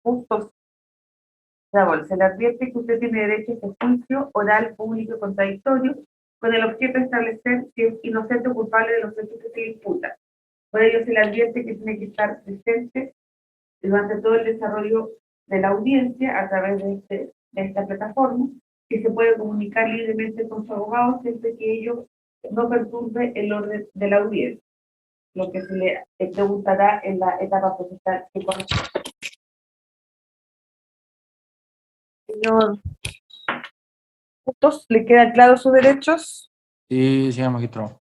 Bustos Trabol, se le advierte que usted tiene derecho a este juicio oral, público y contradictorio, con el objeto de establecer si es inocente o culpable de los hechos que se le imputan. Por ello se le advierte que tiene que estar presente durante todo el desarrollo de la audiencia a través de esta plataforma, que se puede comunicar libremente con su abogado siempre que ello no perturbe el orden de la audiencia, lo que se le preguntará en la etapa procesal que corresponde. Señor Bustos, ¿le quedan claros sus derechos? Sí, señor magistrado.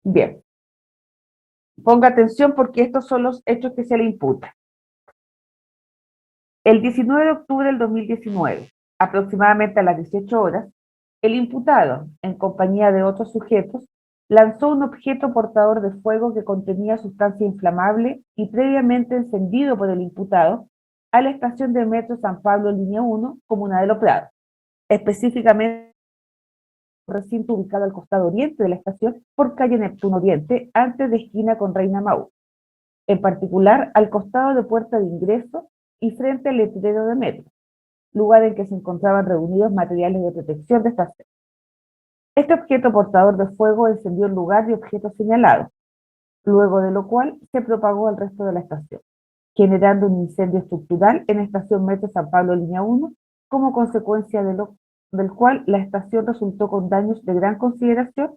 Bien. Ponga atención porque estos son los hechos que se le imputan. El 19 de octubre del 2019, aproximadamente a las 18 horas, el imputado, en compañía de otros sujetos, lanzó un objeto portador de fuego que contenía sustancia inflamable y previamente encendido por el imputado a la estación de metro San Pablo, línea 1, comuna de Los Prados, específicamente un recinto ubicado al costado oriente de la estación por calle Neptuno Oriente, antes de esquina con Reina Mau, en particular al costado de puerta de ingreso y frente al letrero de metro, lugar en que se encontraban reunidos materiales de protección de estación. Este objeto portador de fuego encendió el lugar y objeto señalado, luego de lo cual se propagó al resto de la estación, generando un incendio estructural en la estación Metro San Pablo línea 1, como consecuencia del cual la estación resultó con daños de gran consideración,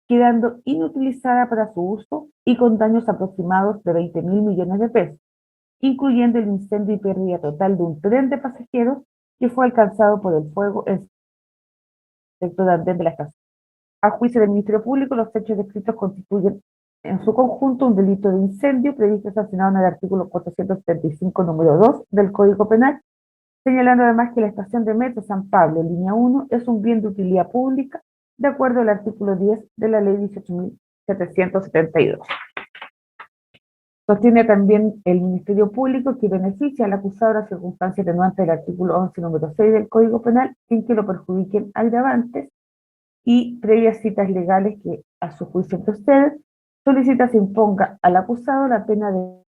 quedando inutilizada para su uso y con daños aproximados de 20.000 millones de pesos, incluyendo el incendio y pérdida total de un tren de pasajeros que fue alcanzado por el fuego en el sector de andén de la estación. A juicio del Ministerio Público, los hechos descritos constituyen en su conjunto un delito de incendio previsto y sancionado en el artículo 475, número 2 del Código Penal, señalando además que la estación de metro San Pablo, línea 1, es un bien de utilidad pública, de acuerdo al artículo 10 de la Ley 18.772. Sostiene también el Ministerio Público que beneficia al acusado la circunstancia atenuante del artículo 11, número 6 del Código Penal, sin que lo perjudiquen agravantes, y previas citas legales que a su juicio proceden, solicita se imponga al acusado la pena de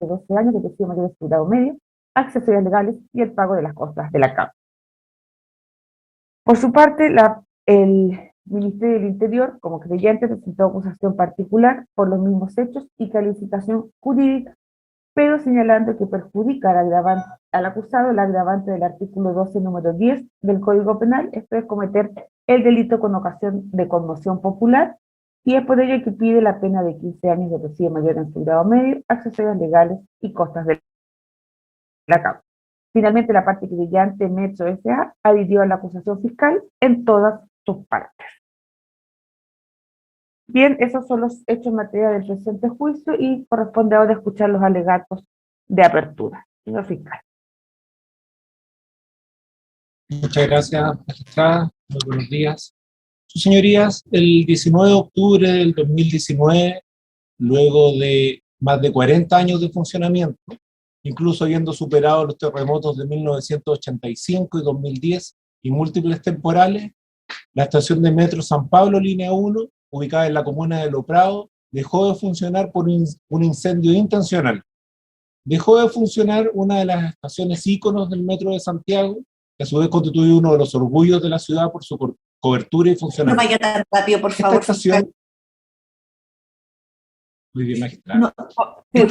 12 años de prisión mayor de grado medio, accesorias legales y el pago de las costas de la causa. Por su parte, el Ministerio del Interior, como creyente, presentó acusación particular por los mismos hechos y calificación jurídica, pero señalando que perjudica al acusado el agravante del artículo 12, número 10 del Código Penal, esto es cometer el delito con ocasión de conmoción popular, y es por ello que pide la pena de 15 años de prisión mayor en su grado medio, accesorios legales y costas de la causa. Finalmente, la parte creyente Metro S.A. adhirió a la acusación fiscal en todas sus partes. Bien, esos son los hechos en materia del presente juicio y corresponde ahora escuchar los alegatos de apertura. Señor fiscal. Muchas gracias, magistrada. Muy buenos días. Sus señorías, el 19 de octubre del 2019, luego de más de 40 años de funcionamiento, incluso habiendo superado los terremotos de 1985 y 2010 y múltiples temporales, la estación de metro San Pablo, línea 1, ubicada en la comuna de Los Prados, dejó de funcionar por un incendio intencional. Dejó de funcionar una de las estaciones íconos del metro de Santiago, que a su vez constituye uno de los orgullos de la ciudad por su cobertura y funcionamiento. No vaya tan rápido, por favor. Esta estación... Muy bien, magistrado. No, sí,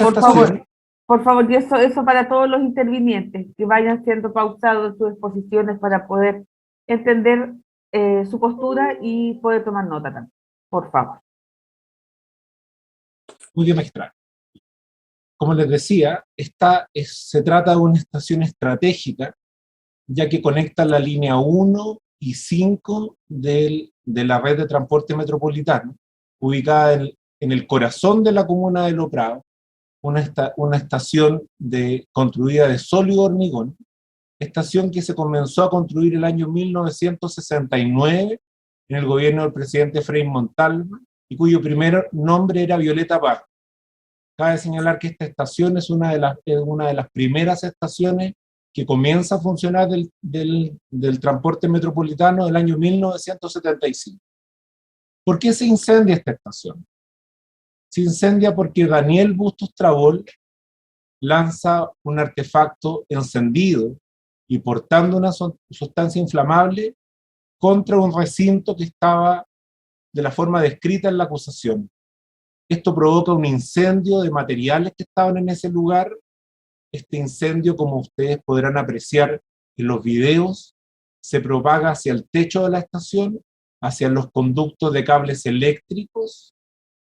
por favor, y eso para todos los intervinientes, que vayan siendo pausados sus exposiciones para poder entender su postura y poder tomar nota también, por favor. Muy bien, magistrado. Como les decía, se trata de una estación estratégica, ya que conecta la línea 1 y 5 de la red de transporte metropolitano, ubicada en el corazón de la comuna de Los Prados, una estación construida de sólido hormigón, estación que se comenzó a construir el año 1969 en el gobierno del presidente Frei Montalva, y cuyo primer nombre era Violeta Parra. Cabe señalar que esta estación es una de las primeras estaciones que comienza a funcionar del transporte metropolitano del año 1975. ¿Por qué se incendia esta estación? Se incendia porque Daniel Bustos Trabol lanza un artefacto encendido y portando una sustancia inflamable contra un recinto que estaba de la forma descrita en la acusación. Esto provoca un incendio de materiales que estaban en ese lugar. Este incendio, como ustedes podrán apreciar en los videos, se propaga hacia el techo de la estación, hacia los conductos de cables eléctricos,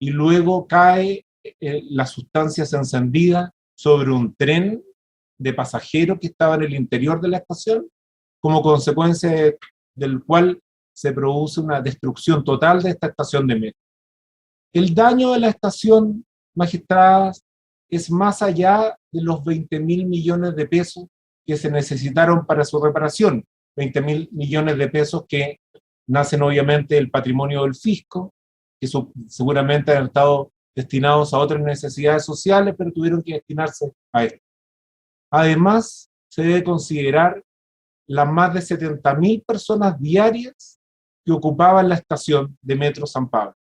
y luego cae las sustancias encendidas sobre un tren de pasajeros que estaba en el interior de la estación, como consecuencia del cual se produce una destrucción total de esta estación de metro. El daño de la estación, magistradas, es más allá de los 20.000 millones de pesos que se necesitaron para su reparación. 20.000 millones de pesos que nacen obviamente del patrimonio del fisco, que seguramente han estado destinados a otras necesidades sociales, pero tuvieron que destinarse a esto. Además, se debe considerar las más de 70.000 personas diarias que ocupaban la estación de Metro San Pablo.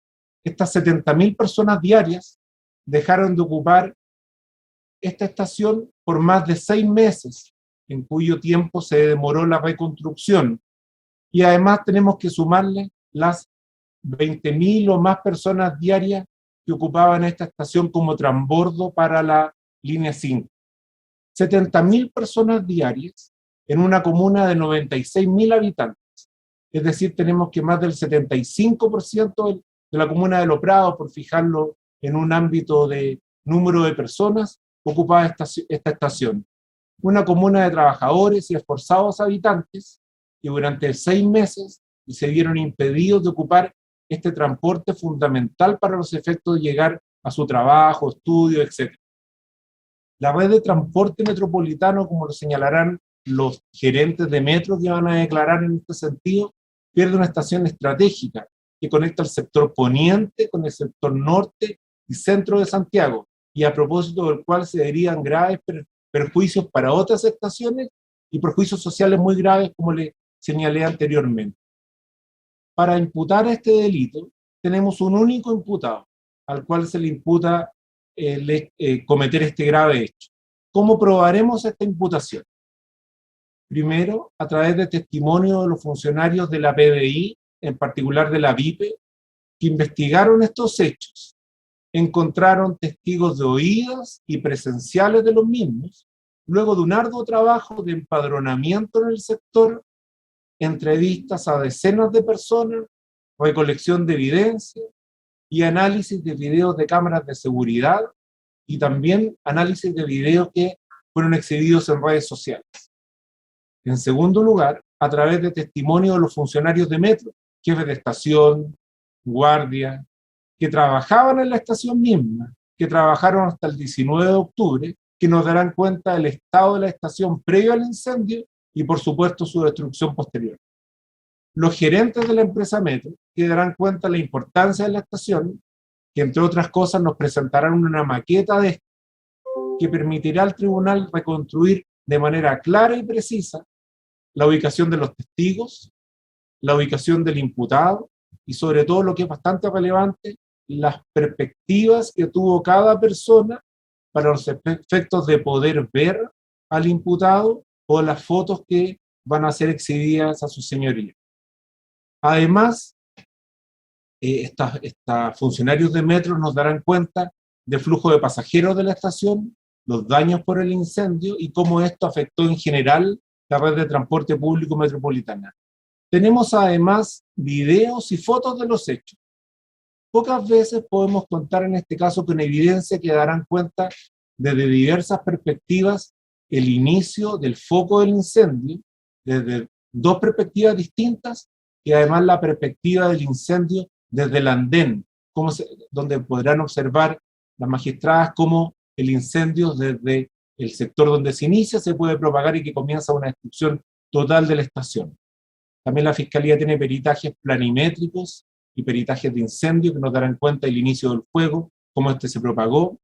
Estas 70.000 personas diarias dejaron de ocupar esta estación por más de 6 meses, en cuyo tiempo se demoró la reconstrucción. Y además tenemos que sumarle las 20.000 o más personas diarias que ocupaban esta estación como transbordo para la línea 5. 70.000 personas diarias en una comuna de 96.000 habitantes. Es decir, tenemos que más del 75% de la comuna de Los Prados, por fijarlo en un ámbito de número de personas, ocupaba esta estación. Una comuna de trabajadores y esforzados habitantes que durante 6 meses se vieron impedidos de ocupar este transporte fundamental para los efectos de llegar a su trabajo, estudio, etc. La red de transporte metropolitano, como lo señalarán los gerentes de metro que van a declarar en este sentido, pierde una estación estratégica que conecta el sector poniente con el sector norte y centro de Santiago, y a propósito del cual se derivan graves perjuicios para otras estaciones y perjuicios sociales muy graves, como le señalé anteriormente. Para imputar este delito, tenemos un único imputado, al cual se le imputa cometer este grave hecho. ¿Cómo probaremos esta imputación? Primero, a través de testimonio de los funcionarios de la PDI, en particular de la VIPE, que investigaron estos hechos, encontraron testigos de oídas y presenciales de los mismos, luego de un arduo trabajo de empadronamiento en el sector, entrevistas a decenas de personas, recolección de evidencia y análisis de videos de cámaras de seguridad, y también análisis de videos que fueron exhibidos en redes sociales. En segundo lugar, a través de testimonio de los funcionarios de metro, jefes de estación, guardia, que trabajaban en la estación misma, que trabajaron hasta el 19 de octubre, que nos darán cuenta del estado de la estación previo al incendio y, por supuesto, su destrucción posterior. Los gerentes de la empresa Metro, que darán cuenta de la importancia de la estación, que entre otras cosas nos presentarán una maqueta de esto, que permitirá al tribunal reconstruir de manera clara y precisa la ubicación de los testigos, la ubicación del imputado y, sobre todo, lo que es bastante relevante, las perspectivas que tuvo cada persona para los efectos de poder ver al imputado o las fotos que van a ser exhibidas a su señoría. Además, estos funcionarios de metro nos darán cuenta del flujo de pasajeros de la estación, los daños por el incendio y cómo esto afectó en general la red de transporte público metropolitana. Tenemos además videos y fotos de los hechos. Pocas veces podemos contar en este caso con evidencia que darán cuenta desde diversas perspectivas el inicio del foco del incendio, desde dos perspectivas distintas, y además la perspectiva del incendio desde el andén, donde podrán observar las magistradas cómo el incendio desde el sector donde se inicia se puede propagar y que comienza una destrucción total de la estación. También la Fiscalía tiene peritajes planimétricos y peritajes de incendio que nos darán cuenta del inicio del fuego, cómo este se propagó.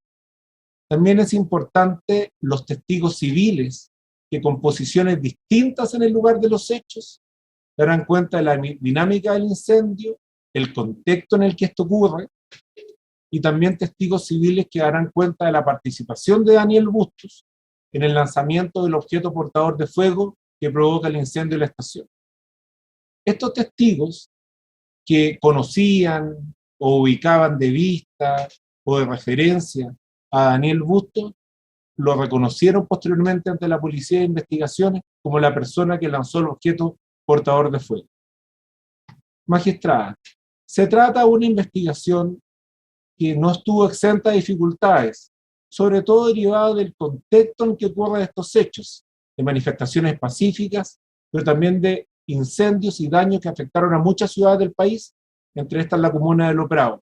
También es importante los testigos civiles que con posiciones distintas en el lugar de los hechos darán cuenta de la dinámica del incendio, el contexto en el que esto ocurre, y también testigos civiles que darán cuenta de la participación de Daniel Bustos en el lanzamiento del objeto portador de fuego que provoca el incendio de la estación. Estos testigos que conocían o ubicaban de vista o de referencia a Daniel Bustos, lo reconocieron posteriormente ante la Policía de Investigaciones como la persona que lanzó el objeto portador de fuego. Magistrada, se trata de una investigación que no estuvo exenta de dificultades, sobre todo derivada del contexto en que ocurren estos hechos, de manifestaciones pacíficas, pero también de incendios y daños que afectaron a muchas ciudades del país, entre estas la comuna de Loprado,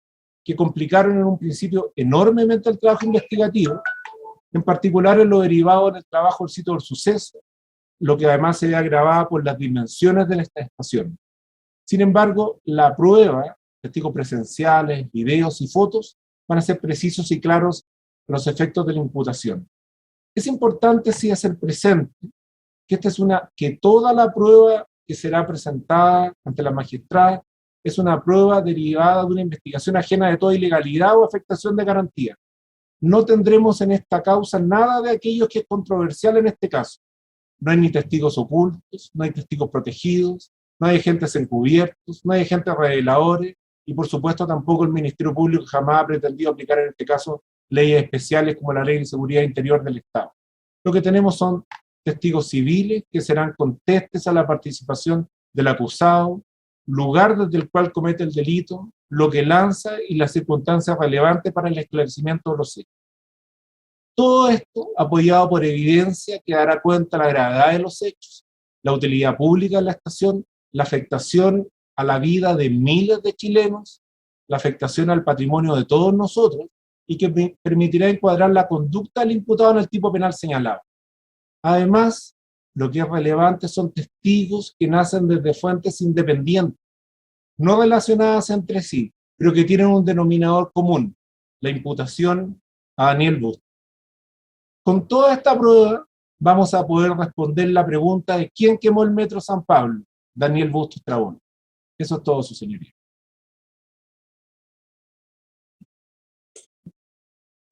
que complicaron en un principio enormemente el trabajo investigativo, en particular en lo derivado del trabajo del sitio del suceso, lo que además se ve agravado por las dimensiones de esta estación. Sin embargo, la prueba, testigos presenciales, videos y fotos, van a ser precisos y claros en los efectos de la imputación. Es importante sí hacer presente que toda la prueba que será presentada ante la magistrada es una prueba derivada de una investigación ajena de toda ilegalidad o afectación de garantía. No tendremos en esta causa nada de aquello que es controversial en este caso. No hay ni testigos ocultos, no hay testigos protegidos, no hay agentes encubiertos, no hay agentes reveladores, y por supuesto tampoco el Ministerio Público jamás ha pretendido aplicar en este caso leyes especiales como la Ley de Seguridad Interior del Estado. Lo que tenemos son testigos civiles que serán contestes a la participación del acusado, lugar desde el cual comete el delito, lo que lanza y las circunstancias relevantes para el esclarecimiento de los hechos. Todo esto apoyado por evidencia que dará cuenta de la gravedad de los hechos, la utilidad pública de la estación, la afectación a la vida de miles de chilenos, la afectación al patrimonio de todos nosotros y que permitirá encuadrar la conducta del imputado en el tipo penal señalado. Además, lo que es relevante son testigos que nacen desde fuentes independientes, no relacionadas entre sí, pero que tienen un denominador común, la imputación a Daniel Bustos. Con toda esta prueba vamos a poder responder la pregunta de quién quemó el Metro San Pablo, Daniel Bustos Estrabón. Eso es todo, su señoría.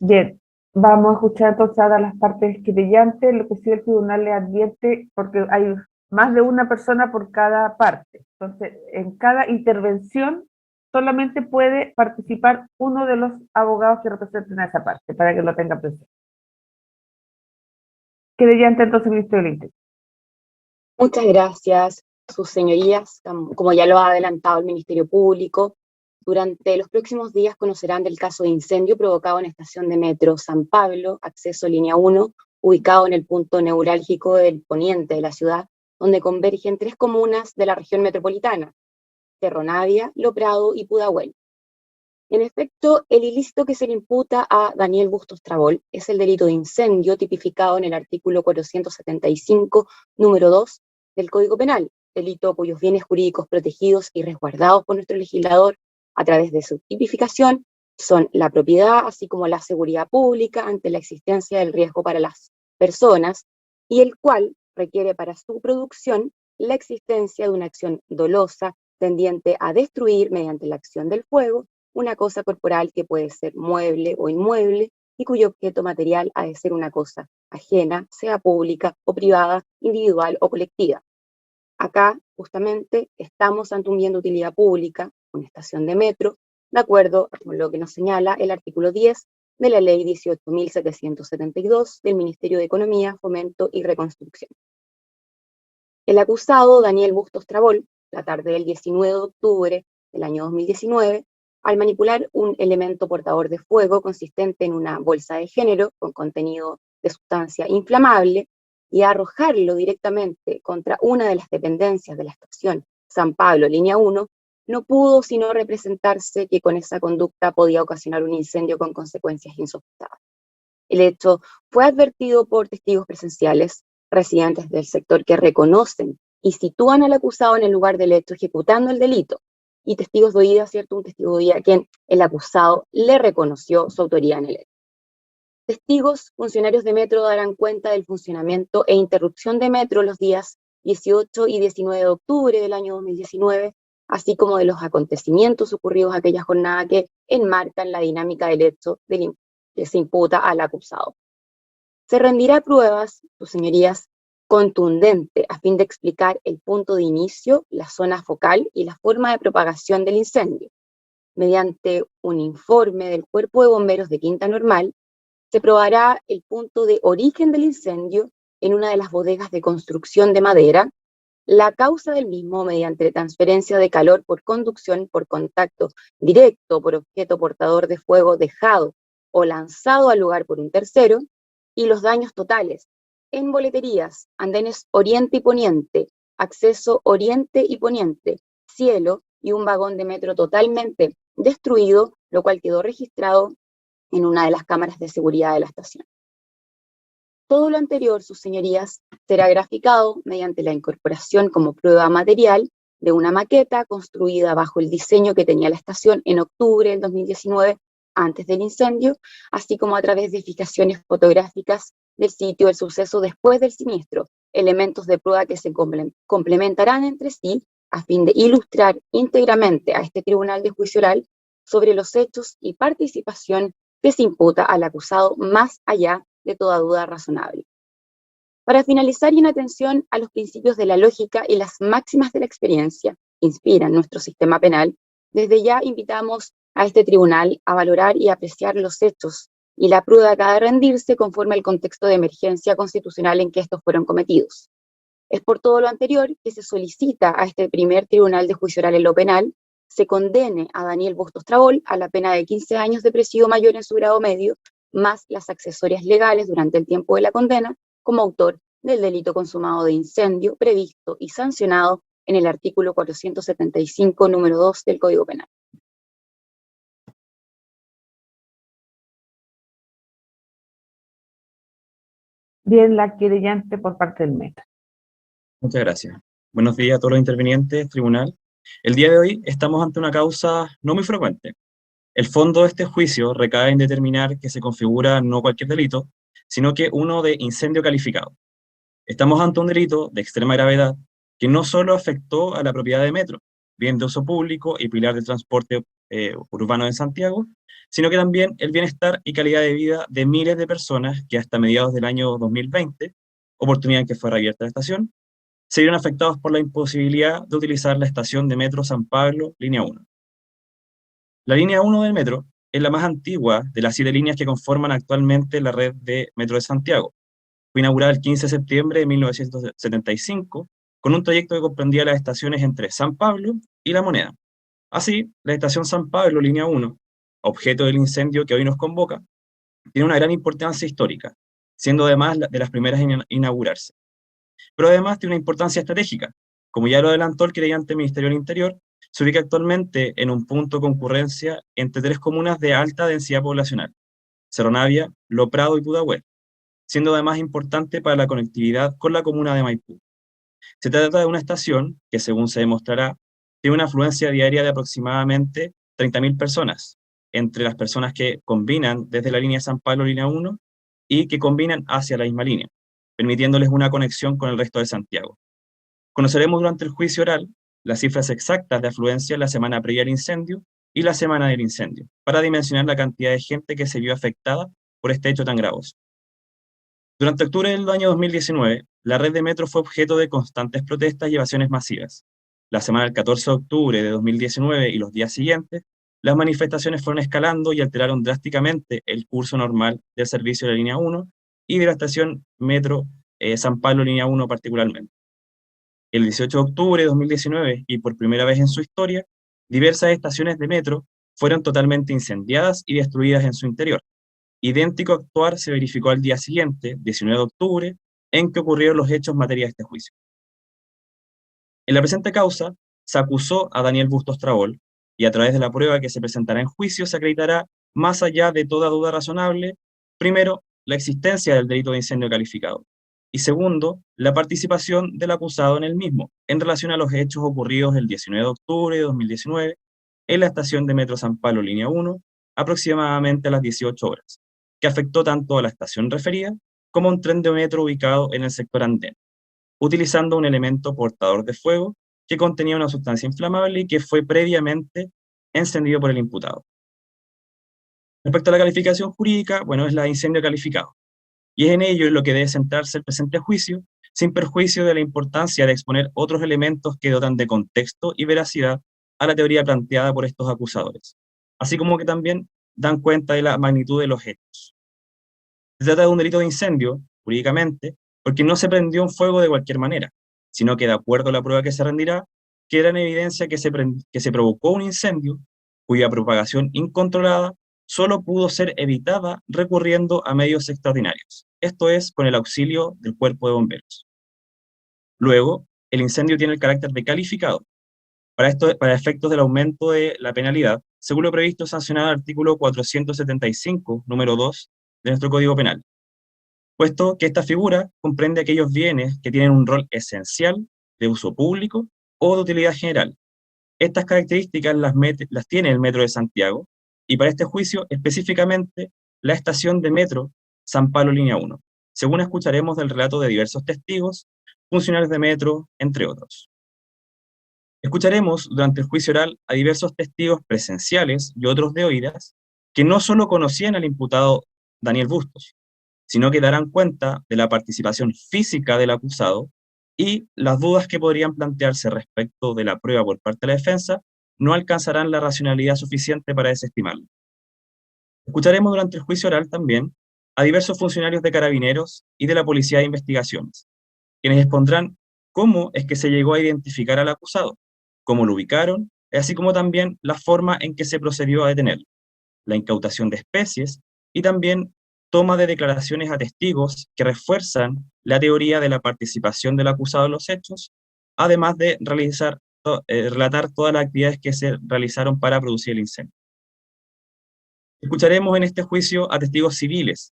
Bien, vamos a escuchar entonces a las partes querellantes, lo que sí el tribunal le advierte, porque hay más de una persona por cada parte. Entonces, en cada intervención solamente puede participar uno de los abogados que representen a esa parte, para que lo tenga presente. Querellante entonces, Ministerio del Interior. Muchas gracias, sus señorías. Como ya lo ha adelantado el Ministerio Público, durante los próximos días conocerán del caso de incendio provocado en la estación de metro San Pablo, acceso línea 1, ubicado en el punto neurálgico del poniente de la ciudad, donde convergen 3 comunas de la región metropolitana, Cerro Navia, Loprado y Pudahuel. En efecto, el ilícito que se le imputa a Daniel Bustos Estrabón es el delito de incendio tipificado en el artículo 475, número 2 del Código Penal, delito cuyos bienes jurídicos protegidos y resguardados por nuestro legislador a través de su tipificación son la propiedad, así como la seguridad pública ante la existencia del riesgo para las personas, y el cual requiere para su producción la existencia de una acción dolosa tendiente a destruir mediante la acción del fuego una cosa corporal que puede ser mueble o inmueble y cuyo objeto material ha de ser una cosa ajena, sea pública o privada, individual o colectiva. Acá, justamente, estamos ante un bien de utilidad pública, una estación de metro, de acuerdo con lo que nos señala el artículo 10 de la Ley 18.772 del Ministerio de Economía, Fomento y Reconstrucción. El acusado, Daniel Bustos Estrabón, la tarde del 19 de octubre del año 2019, al manipular un elemento portador de fuego consistente en una bolsa de género con contenido de sustancia inflamable y arrojarlo directamente contra una de las dependencias de la estación San Pablo, línea 1, no pudo sino representarse que con esa conducta podía ocasionar un incendio con consecuencias insospechadas. El hecho fue advertido por testigos presenciales, residentes del sector que reconocen y sitúan al acusado en el lugar del hecho ejecutando el delito, y testigos de oída, ¿cierto? Un testigo de oída a quien el acusado le reconoció su autoría en el hecho. Testigos, funcionarios de metro darán cuenta del funcionamiento e interrupción de metro los días 18 y 19 de octubre del año 2019, así como de los acontecimientos ocurridos aquella jornada que enmarcan la dinámica del hecho que se imputa al acusado. Se rendirá pruebas, sus señorías, contundente a fin de explicar el punto de inicio, la zona focal y la forma de propagación del incendio. Mediante un informe del Cuerpo de Bomberos de Quinta Normal, se probará el punto de origen del incendio en una de las bodegas de construcción de madera, la causa del mismo mediante transferencia de calor por conducción, por contacto directo, por objeto portador de fuego dejado o lanzado al lugar por un tercero, y los daños totales en boleterías, andenes oriente y poniente, acceso oriente y poniente, cielo y un vagón de metro totalmente destruido, lo cual quedó registrado en una de las cámaras de seguridad de la estación. Todo lo anterior, sus señorías, será graficado mediante la incorporación como prueba material de una maqueta construida bajo el diseño que tenía la estación en octubre del 2019, antes del incendio, así como a través de fijaciones fotográficas del sitio del suceso después del siniestro, elementos de prueba que se complementarán entre sí a fin de ilustrar íntegramente a este tribunal de juicio oral sobre los hechos y participación que se imputa al acusado más allá de toda duda razonable. Para finalizar, y en atención a los principios de la lógica y las máximas de la experiencia que inspiran nuestro sistema penal, desde ya invitamos a este tribunal a valorar y apreciar los hechos y la prueba que ha de rendirse conforme al contexto de emergencia constitucional en que estos fueron cometidos. Es por todo lo anterior que se solicita a este primer tribunal de juicio oral en lo penal se condene a Daniel Bustos Trabol a la pena de 15 años de presidio mayor en su grado medio, más las accesorias legales durante el tiempo de la condena, como autor del delito consumado de incendio previsto y sancionado en el artículo 475, número 2 del Código Penal. Bien, la querellante por parte del Metro. Muchas gracias. Buenos días a todos los intervinientes, tribunal. El día de hoy estamos ante una causa no muy frecuente. El fondo de este juicio recae en determinar que se configura no cualquier delito, sino que uno de incendio calificado. Estamos ante un delito de extrema gravedad que no solo afectó a la propiedad de Metro, bien de uso público y pilar del transporte urbano de Santiago, sino que también el bienestar y calidad de vida de miles de personas que hasta mediados del año 2020, oportunidad en que fue reabierta la estación, se vieron afectados por la imposibilidad de utilizar la estación de Metro San Pablo, línea 1. La línea 1 del metro es la más antigua de las 7 líneas que conforman actualmente la red de Metro de Santiago. Fue inaugurada el 15 de septiembre de 1975, con un trayecto que comprendía las estaciones entre San Pablo y La Moneda. Así, la estación San Pablo, línea 1, objeto del incendio que hoy nos convoca, tiene una gran importancia histórica, siendo además de las primeras en inaugurarse. Pero además tiene una importancia estratégica. Como ya lo adelantó el querellante Ministerio del Interior, se ubica actualmente en un punto de concurrencia entre 3 comunas de alta densidad poblacional: Cerro Navia, Lo Prado y Pudahuel, siendo además importante para la conectividad con la comuna de Maipú. Se trata de una estación que, según se demostrará, tiene una afluencia diaria de aproximadamente 30.000 personas, entre las personas que combinan desde la línea San Pablo, línea 1, y que combinan hacia la misma línea, permitiéndoles una conexión con el resto de Santiago. Conoceremos durante el juicio oral las cifras exactas de afluencia la semana previa al incendio y la semana del incendio, para dimensionar la cantidad de gente que se vio afectada por este hecho tan gravoso. Durante octubre del año 2019, la red de metro fue objeto de constantes protestas y evasiones masivas. La semana del 14 de octubre de 2019 y los días siguientes, las manifestaciones fueron escalando y alteraron drásticamente el curso normal del servicio de la línea 1 y de la estación Metro San Pablo, línea 1 particularmente. El 18 de octubre de 2019, y por primera vez en su historia, diversas estaciones de metro fueron totalmente incendiadas y destruidas en su interior. Idéntico actuar se verificó al día siguiente, 19 de octubre, en que ocurrieron los hechos materia de este juicio. En la presente causa, se acusó a Daniel Bustos Trabol, y a través de la prueba que se presentará en juicio se acreditará, más allá de toda duda razonable, primero, la existencia del delito de incendio calificado, y segundo, la participación del acusado en el mismo, en relación a los hechos ocurridos el 19 de octubre de 2019, en la estación de Metro San Pablo, línea 1, aproximadamente a las 18 horas, que afectó tanto a la estación referida como a un tren de metro ubicado en el sector andén, utilizando un elemento portador de fuego que contenía una sustancia inflamable y que fue previamente encendido por el imputado. Respecto a la calificación jurídica, bueno, es la de incendio calificado, y es en ello en lo que debe centrarse el presente juicio, sin perjuicio de la importancia de exponer otros elementos que dotan de contexto y veracidad a la teoría planteada por estos acusadores, así como que también dan cuenta de la magnitud de los hechos. Se trata de un delito de incendio, jurídicamente, porque no se prendió un fuego de cualquier manera, sino que de acuerdo a la prueba que se rendirá, queda en evidencia que se provocó un incendio cuya propagación incontrolada solo pudo ser evitada recurriendo a medios extraordinarios, esto es, con el auxilio del cuerpo de bomberos. Luego, el incendio tiene el carácter de calificado. Para efectos del aumento de la penalidad, según lo previsto sancionado el artículo 475, número 2, de nuestro Código Penal, puesto que esta figura comprende aquellos bienes que tienen un rol esencial de uso público o de utilidad general. Estas características las tiene el Metro de Santiago, y para este juicio específicamente la estación de Metro San Pablo Línea 1, según escucharemos del relato de diversos testigos, funcionarios de Metro, entre otros. Escucharemos durante el juicio oral a diversos testigos presenciales y otros de oídas que no solo conocían al imputado Daniel Bustos, sino que darán cuenta de la participación física del acusado y las dudas que podrían plantearse respecto de la prueba por parte de la defensa no alcanzarán la racionalidad suficiente para desestimarlo. Escucharemos durante el juicio oral también a diversos funcionarios de Carabineros y de la Policía de Investigaciones, quienes expondrán cómo es que se llegó a identificar al acusado, cómo lo ubicaron, así como también la forma en que se procedió a detenerlo, la incautación de especies y también toma de declaraciones a testigos que refuerzan la teoría de la participación del acusado en los hechos, además de relatar todas las actividades que se realizaron para producir el incendio. Escucharemos en este juicio a testigos civiles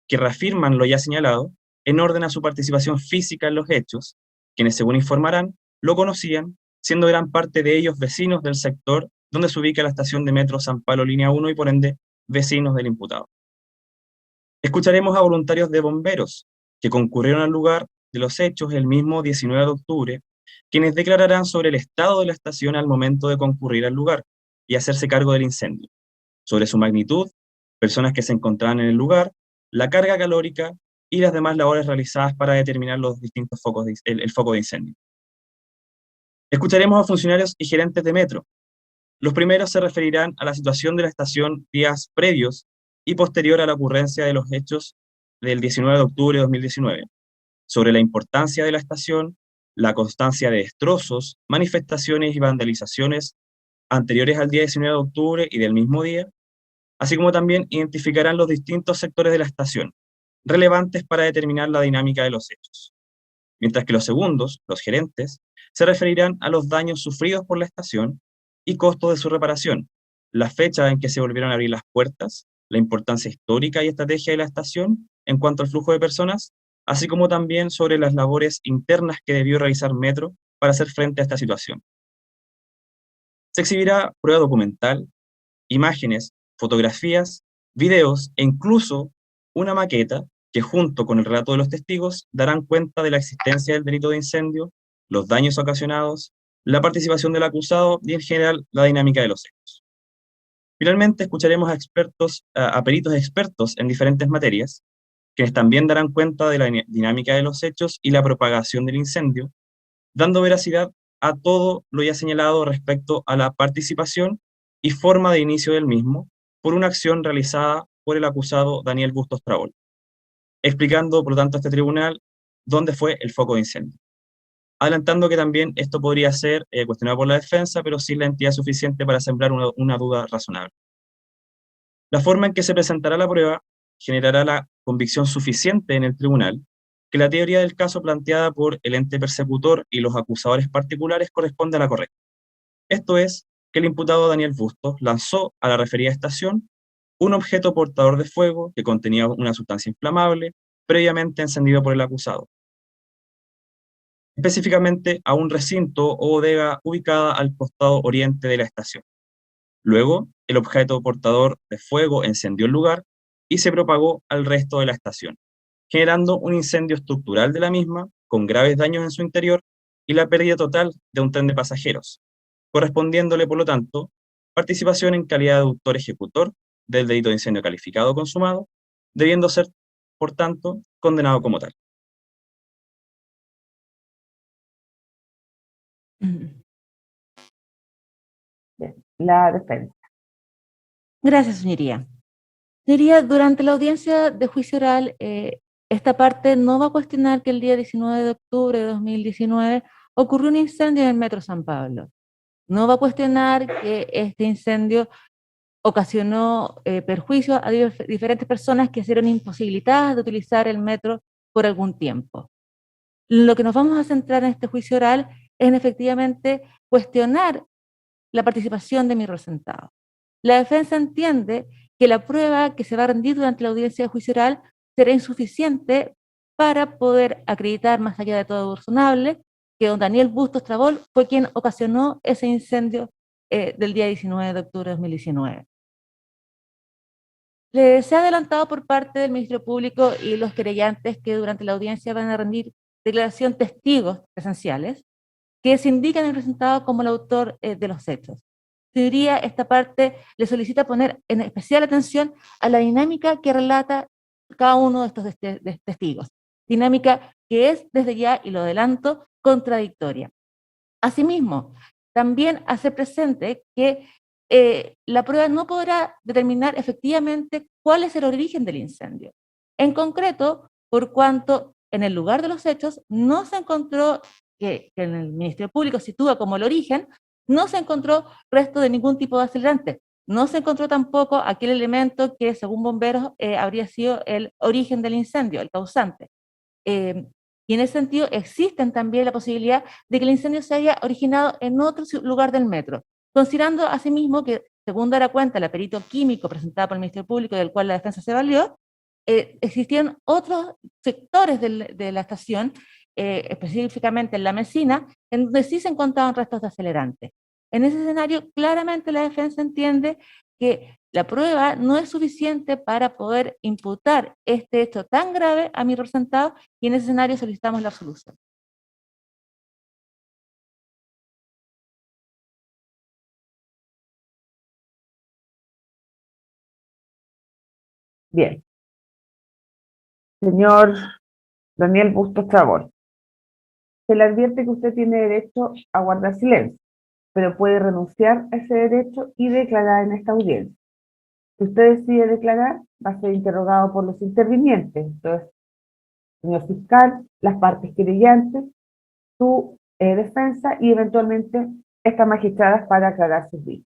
que reafirman lo ya señalado en orden a su participación física en los hechos, quienes según informarán, lo conocían, siendo gran parte de ellos vecinos del sector donde se ubica la estación de Metro San Pablo Línea 1 y por ende vecinos del imputado. Escucharemos a voluntarios de bomberos que concurrieron al lugar de los hechos el mismo 19 de octubre, quienes declararán sobre el estado de la estación al momento de concurrir al lugar y hacerse cargo del incendio, sobre su magnitud, personas que se encontraban en el lugar, la carga calórica y las demás labores realizadas para determinar los distintos focos el foco de incendio. Escucharemos a funcionarios y gerentes de Metro. Los primeros se referirán a la situación de la estación días previos y posterior a la ocurrencia de los hechos del 19 de octubre de 2019, sobre la importancia de la estación, la constancia de destrozos, manifestaciones y vandalizaciones anteriores al día 19 de octubre y del mismo día, así como también identificarán los distintos sectores de la estación, relevantes para determinar la dinámica de los hechos. Mientras que los segundos, los gerentes, se referirán a los daños sufridos por la estación y costos de su reparación, la fecha en que se volvieron a abrir las puertas, la importancia histórica y estrategia de la estación en cuanto al flujo de personas, así como también sobre las labores internas que debió realizar Metro para hacer frente a esta situación. Se exhibirá prueba documental, imágenes, fotografías, videos e incluso una maqueta que junto con el relato de los testigos darán cuenta de la existencia del delito de incendio, los daños ocasionados, la participación del acusado y en general la dinámica de los hechos. Finalmente escucharemos a peritos expertos en diferentes materias, quienes también darán cuenta de la dinámica de los hechos y la propagación del incendio, dando veracidad a todo lo ya señalado respecto a la participación y forma de inicio del mismo por una acción realizada por el acusado Daniel Bustos Travolta, explicando por lo tanto a este tribunal dónde fue el foco de incendio. Adelantando que también esto podría ser cuestionado por la defensa, pero sin la entidad suficiente para sembrar una duda razonable. La forma en que se presentará la prueba generará la convicción suficiente en el tribunal que la teoría del caso planteada por el ente persecutor y los acusadores particulares corresponde a la correcta. Esto es, que el imputado Daniel Bustos lanzó a la referida estación un objeto portador de fuego que contenía una sustancia inflamable previamente encendido por el acusado, específicamente a un recinto o bodega ubicada al costado oriente de la estación. Luego, el objeto portador de fuego encendió el lugar y se propagó al resto de la estación, generando un incendio estructural de la misma, con graves daños en su interior y la pérdida total de un tren de pasajeros, correspondiéndole, por lo tanto, participación en calidad de autor ejecutor del delito de incendio calificado consumado, debiendo ser, por tanto, condenado como tal. Bien, la defensa. Gracias, señoría. Señoría, durante la audiencia de juicio oral, esta parte no va a cuestionar que el día 19 de octubre de 2019 ocurrió un incendio en el Metro San Pablo. No va a cuestionar que este incendio ocasionó perjuicio a diferentes personas que fueron imposibilitadas de utilizar el metro por algún tiempo. Lo que nos vamos a centrar en este juicio oral es en efectivamente cuestionar la participación de mi representado. La defensa entiende que la prueba que se va a rendir durante la audiencia de juicio oral será insuficiente para poder acreditar, más allá de todo razonable, que don Daniel Bustos Trabol fue quien ocasionó ese incendio del día 19 de octubre de 2019. Se ha adelantado por parte del Ministerio Público y los querellantes que durante la audiencia van a rendir declaración testigos presenciales que se indican en el presentado como el autor de los hechos. Señoría, esta parte le solicita poner en especial atención a la dinámica que relata cada uno de estos testigos. Dinámica que es, desde ya, y lo adelanto, contradictoria. Asimismo, también hace presente que la prueba no podrá determinar efectivamente cuál es el origen del incendio. En concreto, por cuanto en el lugar de los hechos no se encontró, que en el Ministerio Público sitúa como el origen, no se encontró resto de ningún tipo de acelerante. No se encontró tampoco aquel elemento que, según bomberos, habría sido el origen del incendio, el causante. Y en ese sentido existen también la posibilidad de que el incendio se haya originado en otro lugar del metro, considerando asimismo que, según dará cuenta el perito químico presentado por el Ministerio Público, del cual la defensa se valió, existían otros sectores de la estación, específicamente en la Mesina, en donde sí se encontraban restos de acelerante. En ese escenario, claramente la defensa entiende que la prueba no es suficiente para poder imputar este hecho tan grave a mi representado, y en ese escenario solicitamos la absolución. Bien. Señor Daniel Bustos Trabol, se le advierte que usted tiene derecho a guardar silencio, pero puede renunciar a ese derecho y declarar en esta audiencia. Si usted decide declarar, va a ser interrogado por los intervinientes, entonces, señor fiscal, las partes querellantes, su defensa y eventualmente estas magistradas para aclarar sus dichos.